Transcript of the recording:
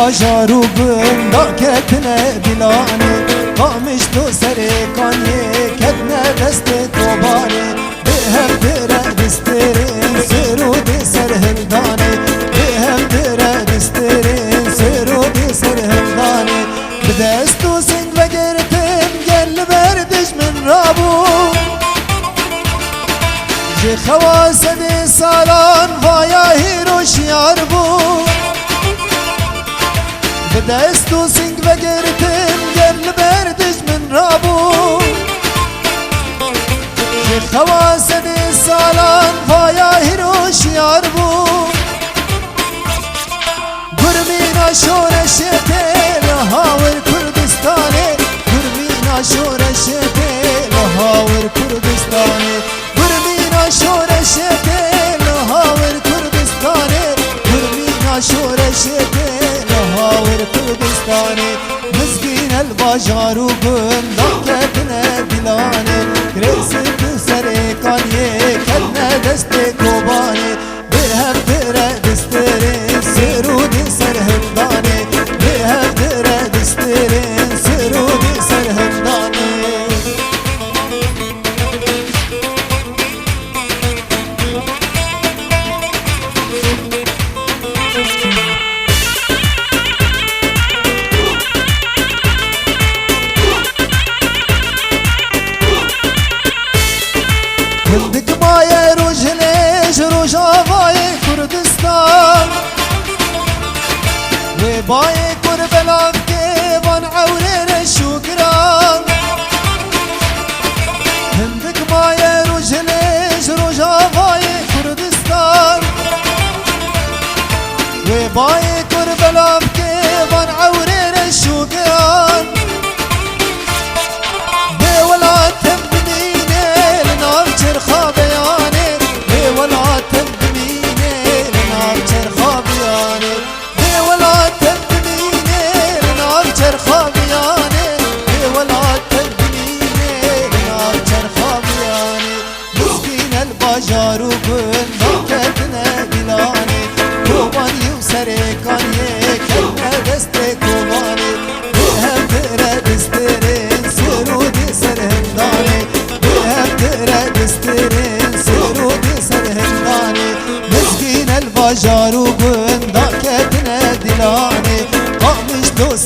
الباجار وبندا كتنا دلاني قامش تو سريقاني كتنا دست توباني بهم درا دسترين سرودي سرهنداني بهم درا دسترين سرودي سرهنداني بدستو سنگ بگرتم گل بردش من رابو جي خواسد سالان ويا هيروش ياربو بدستو سنگ بگرتم گل بردش من رابو جي خواسد سالان ويا هيروش ياربو گرمينا شورشته لهاور كردستاني گرمينا شورشته لهاور كردستاني گرمينا شورشته لهاور كردستاني گرمينا شورشته لهاور كردستاني مسكين الباجار وبندا كتنا دلاني كريست سريقاني كتنا دستي كوباني بهم درا دسترين سرودي سرهنداني بهم درا دسترين سرودي سرهنداني هندك ماي روجليش روجافاي كردستان وباي كربلاء كيفان عورير الشكران هندك ماي روجليش روجافاي كردستان وباي كربلاء كيفان عورير الشكران بولاد تبنيني لنار جرخا بياني بولاد تبنيني لنار جرخا بياني بولاد تبنيني لنار جرخا بياني بولاد تبنيني لنار جرخا بياني مسكين الباجار وبندا كتنا دلاني كوباني وسريقاني كتنا دستي كوباني بهم درا دسترين سرودي سرهنداني بهم درا دسترين سرودي سرهنداني مسكين الباجار وبندا كتنا دلاني قامش تو